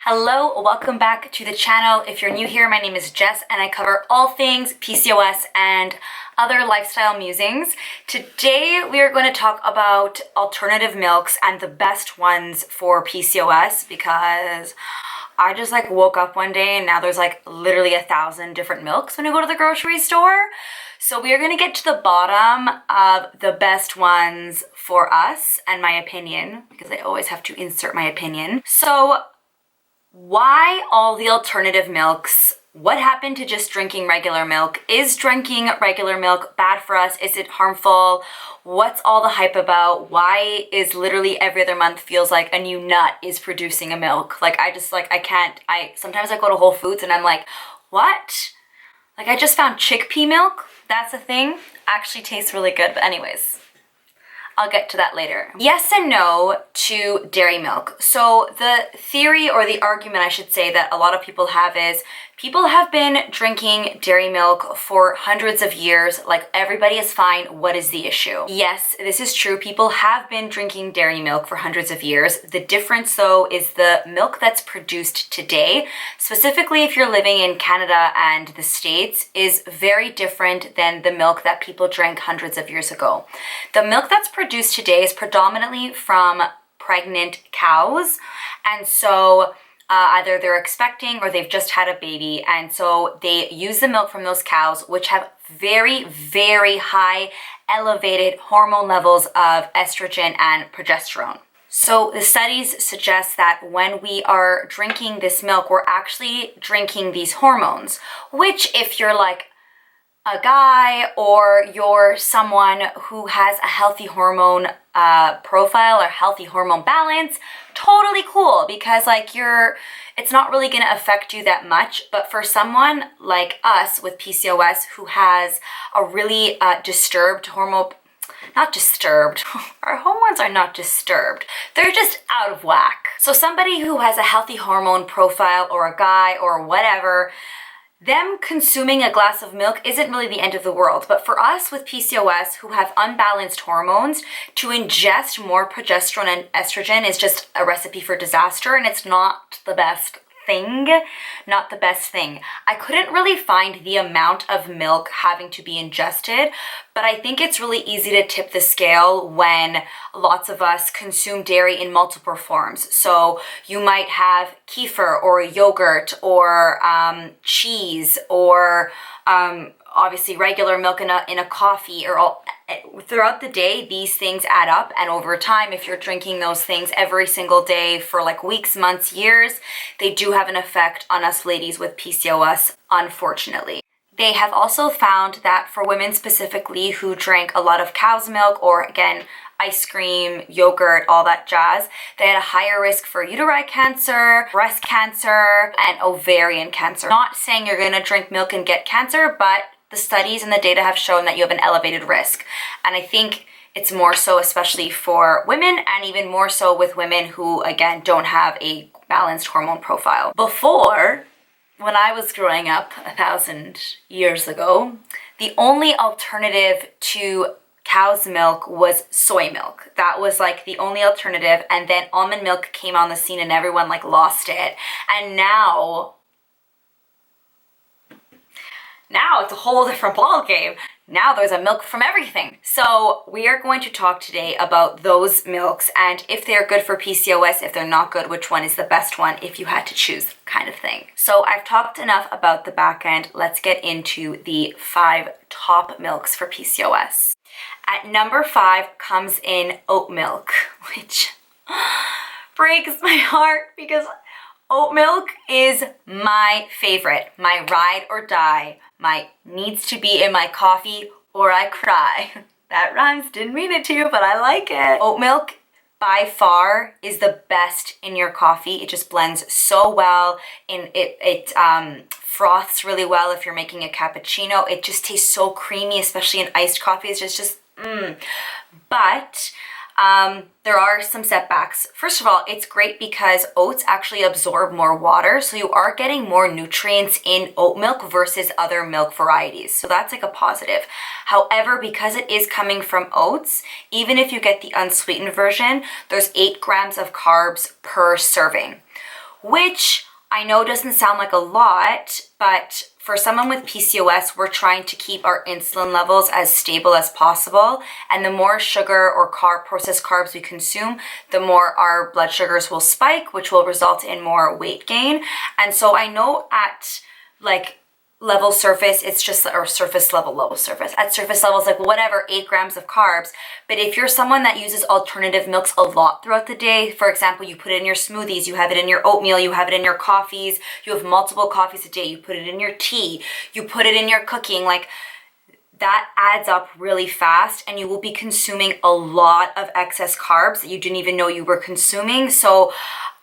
Hello, welcome back to the channel. If you're new here, my name is Jess and I cover all things PCOS and other lifestyle musings. Today we are going to talk about alternative milks and the best ones for PCOS because I just woke up one day and now there's literally 1,000 different milks when you go to the grocery store. So we are going to get to the bottom of the best ones for us and my opinion, because I always have to insert my opinion. So why all the alternative milks? What happened to just drinking regular milk? Is drinking regular milk bad for us? Is it harmful? What's all the hype about? Why is literally every other month feels like a new nut is producing a milk? Sometimes I go to Whole Foods and I'm like, what? I just found chickpea milk. That's a thing. Actually tastes really good, but anyways. I'll get to that later. Yes and no to dairy milk. So the theory, or the argument I should say, that a lot of people have is people have been drinking dairy milk for hundreds of years. Everybody is fine. What is the issue? Yes, this is true. People have been drinking dairy milk for hundreds of years. The difference though is the milk that's produced today, specifically if you're living in Canada and the States, is very different than the milk that people drank hundreds of years ago. The milk that's produced today is predominantly from pregnant cows, and so either they're expecting or they've just had a baby, and so they use the milk from those cows, which have very, very high elevated hormone levels of estrogen and progesterone. So the studies suggest that when we are drinking this milk, we're actually drinking these hormones, which if you're a guy or you're someone who has a healthy hormone profile or healthy hormone balance, totally cool, because it's not really going to affect you that much. But for someone like us with PCOS who has a really disturbed hormone, not disturbed, our hormones are not disturbed, they're just out of whack. So somebody who has a healthy hormone profile, or a guy or whatever, them consuming a glass of milk isn't really the end of the world. But for us with PCOS who have unbalanced hormones, to ingest more progesterone and estrogen is just a recipe for disaster, and it's not the best thing. Not the best thing. I couldn't really find the amount of milk having to be ingested, but I think it's really easy to tip the scale when lots of us consume dairy in multiple forms. So you might have kefir or yogurt or cheese or obviously regular milk in a coffee, or throughout the day. These things add up, and over time, if you're drinking those things every single day for weeks, months, years, they do have an effect on us ladies with PCOS, unfortunately. They have also found that for women specifically who drank a lot of cow's milk, or again, ice cream, yogurt, all that jazz, they had a higher risk for uterine cancer, breast cancer, and ovarian cancer. Not saying you're gonna drink milk and get cancer, but the studies and the data have shown that you have an elevated risk. And I think it's more so especially for women, and even more so with women who, again, don't have a balanced hormone profile. Before, when I was growing up 1,000 years ago, the only alternative to cow's milk was soy milk. That was the only alternative, and then almond milk came on the scene and everyone lost it. And now it's a whole different ball game. Now there's a milk from everything. So we are going to talk today about those milks and if they're good for PCOS, if they're not good, which one is the best one if you had to choose, kind of thing. So I've talked enough about the back end. Let's get into the 5 top milks for PCOS. At number 5 comes in oat milk, which breaks my heart because oat milk is my favorite, my ride or die, my needs to be in my coffee or I cry. That rhymes, didn't mean it to, but I like it. Oat milk by far is the best in your coffee. It just blends so well, and it froths really well if you're making a cappuccino. It just tastes so creamy, especially in iced coffee. It's just But there are some setbacks. First of all, it's great because oats actually absorb more water, so you are getting more nutrients in oat milk versus other milk varieties. So that's a positive. However, because it is coming from oats, even if you get the unsweetened version, there's 8 grams of carbs per serving, which I know doesn't sound like a lot, but for someone with PCOS, we're trying to keep our insulin levels as stable as possible. And the more sugar or processed carbs we consume, the more our blood sugars will spike, which will result in more weight gain. And so I know at like level surface, it's just, or surface level surface. At surface levels, like whatever, 8 grams of carbs. But if you're someone that uses alternative milks a lot throughout the day, for example, you put it in your smoothies, you have it in your oatmeal, you have it in your coffees, you have multiple coffees a day, you put it in your tea, you put it in your cooking, like that adds up really fast and you will be consuming a lot of excess carbs that you didn't even know you were consuming. So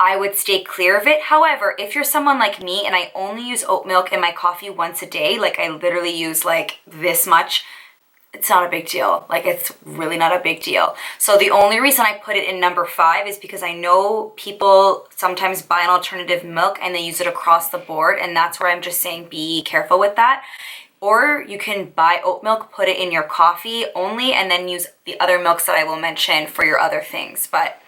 I would stay clear of it. However, if you're someone like me and I only use oat milk in my coffee once a day, like I literally use like this much, it's not a big deal. Like it's really not a big deal. So the only reason I put it in number 5 is because I know people sometimes buy an alternative milk and they use it across the board. And that's where I'm just saying be careful with that. Or you can buy oat milk, put it in your coffee only, and then use the other milks that I will mention for your other things. But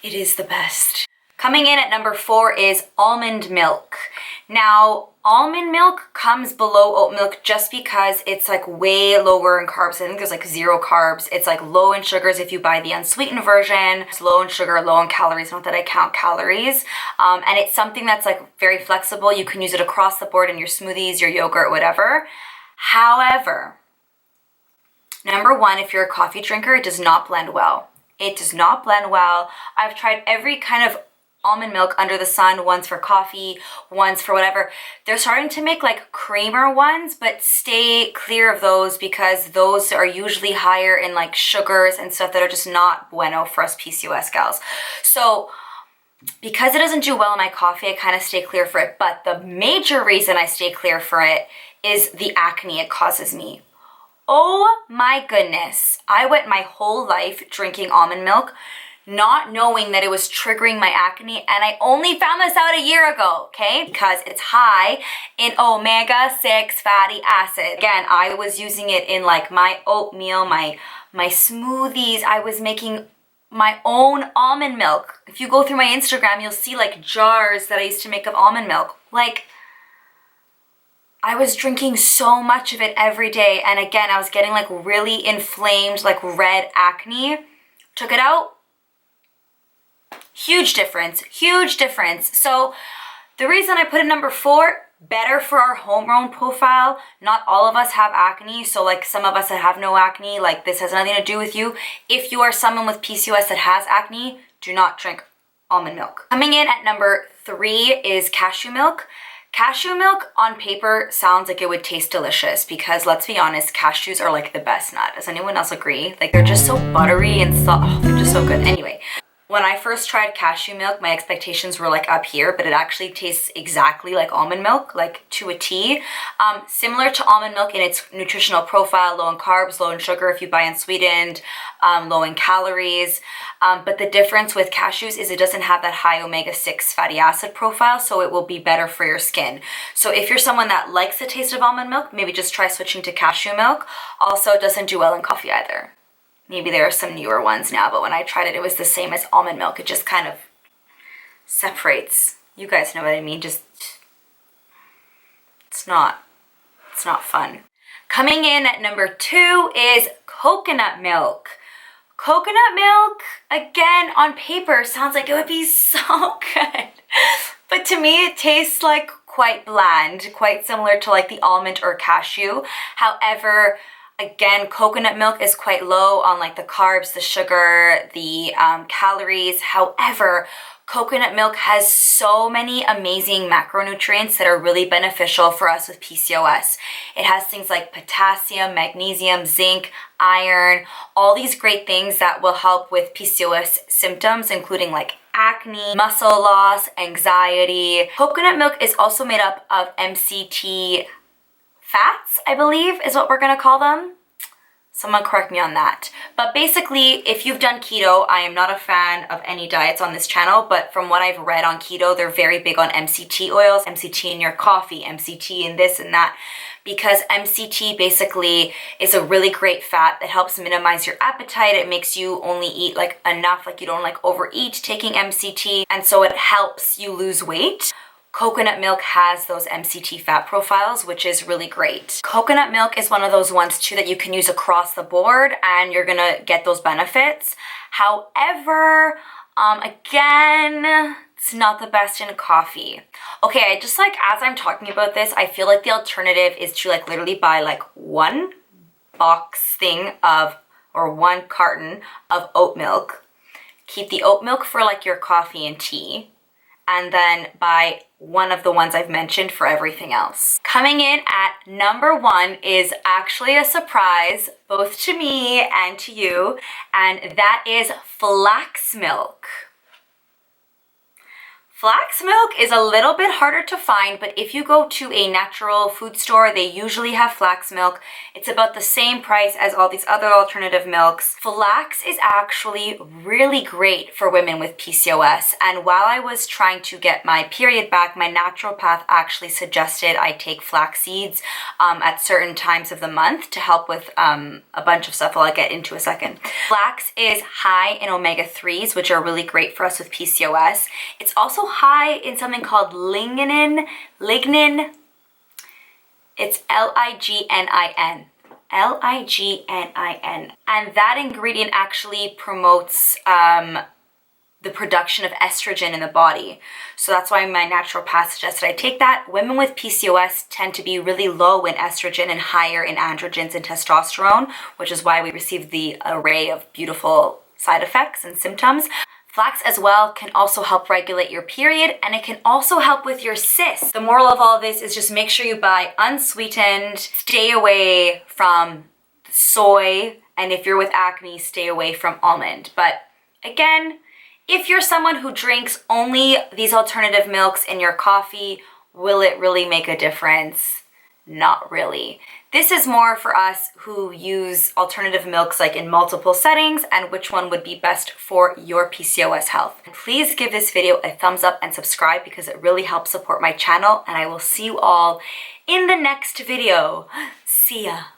it is the best. Coming in at number 4 is almond milk. Now, almond milk comes below oat milk just because it's like way lower in carbs. I think there's like 0 carbs. It's like low in sugars if you buy the unsweetened version. It's low in sugar, low in calories. Not that I count calories. And it's something that's like very flexible. You can use it across the board in your smoothies, your yogurt, whatever. However, number 1, if you're a coffee drinker, it does not blend well. It does not blend well. I've tried every kind of almond milk under the sun, once for coffee, once for whatever. They're starting to make like creamer ones, but stay clear of those because those are usually higher in like sugars and stuff that are just not bueno for us PCOS gals. So because it doesn't do well in my coffee, I kind of stay clear for it. But the major reason I stay clear for it is the acne it causes me. Oh my goodness. I went my whole life drinking almond milk, not knowing that it was triggering my acne, and I only found this out a year ago, okay? Because it's high in omega-6 fatty acid. Again, I was using it in like my oatmeal, my smoothies. I was making my own almond milk. If you go through my Instagram, you'll see like jars that I used to make of almond milk. Like, I was drinking so much of it every day, and again, I was getting like really inflamed, like red acne. Took it out. Huge difference, huge difference. So the reason I put it number 4, better for our hormone profile. Not all of us have acne. So like some of us that have no acne, like this has nothing to do with you. If you are someone with PCOS that has acne, do not drink almond milk. Coming in at number 3 is cashew milk. Cashew milk on paper sounds like it would taste delicious because let's be honest, cashews are like the best nut. Does anyone else agree? Like they're just so buttery and they're just so good. Anyway. When I first tried cashew milk, my expectations were like up here, but it actually tastes exactly like almond milk, like to a T. Similar to almond milk in its nutritional profile, low in carbs, low in sugar if you buy unsweetened, low in calories. But the difference with cashews is it doesn't have that high omega-6 fatty acid profile, so it will be better for your skin. So if you're someone that likes the taste of almond milk, maybe just try switching to cashew milk. Also, it doesn't do well in coffee either. Maybe there are some newer ones now, but when I tried it, it was the same as almond milk. It just kind of separates. You guys know what I mean. Just, it's not fun. Coming in at number 2 is coconut milk. Coconut milk, again, on paper, sounds like it would be so good. But to me, it tastes like quite bland, quite similar to like the almond or cashew. However, again, coconut milk is quite low on like the carbs, the sugar, the calories. However, coconut milk has so many amazing macronutrients that are really beneficial for us with PCOS. It has things like potassium, magnesium, zinc, iron, all these great things that will help with PCOS symptoms, including like acne, muscle loss, anxiety. Coconut milk is also made up of MCT fats, I believe, is what we're gonna call them. Someone correct me on that. But basically, if you've done keto, I am not a fan of any diets on this channel, but from what I've read on keto, they're very big on MCT oils, MCT in your coffee, MCT in this and that, because MCT basically is a really great fat that helps minimize your appetite. It makes you only eat like enough, like you don't like overeat taking MCT, and so it helps you lose weight. Coconut milk has those MCT fat profiles, which is really great. Coconut milk is one of those ones too that you can use across the board and you're gonna get those benefits. However, again, it's not the best in coffee. Okay, I just like, as I'm talking about this, I feel like the alternative is to like literally buy like one box thing of, or one carton of oat milk. Keep the oat milk for like your coffee and tea, and then buy one of the ones I've mentioned for everything else. Coming in at number 1 is actually a surprise, both to me and to you, and that is flax milk. Flax milk is a little bit harder to find, but if you go to a natural food store, they usually have flax milk. It's about the same price as all these other alternative milks. Flax is actually really great for women with PCOS, and while I was trying to get my period back, my naturopath actually suggested I take flax seeds at certain times of the month to help with a bunch of stuff I'll get into a second. Flax is high in omega-3s, which are really great for us with PCOS. It's also high in something called lignin. It's Lignin. Lignin. And that ingredient actually promotes the production of estrogen in the body. So that's why my naturopath suggested I take that. Women with PCOS tend to be really low in estrogen and higher in androgens and testosterone, which is why we receive the array of beautiful side effects and symptoms. Flax as well can also help regulate your period, and it can also help with your cysts. The moral of all this is just make sure you buy unsweetened, stay away from soy, and if you're with acne, stay away from almond. But again, if you're someone who drinks only these alternative milks in your coffee, will it really make a difference? Not really. This is more for us who use alternative milks like in multiple settings and which one would be best for your PCOS health. Please give this video a thumbs up and subscribe because it really helps support my channel, and I will see you all in the next video. See ya.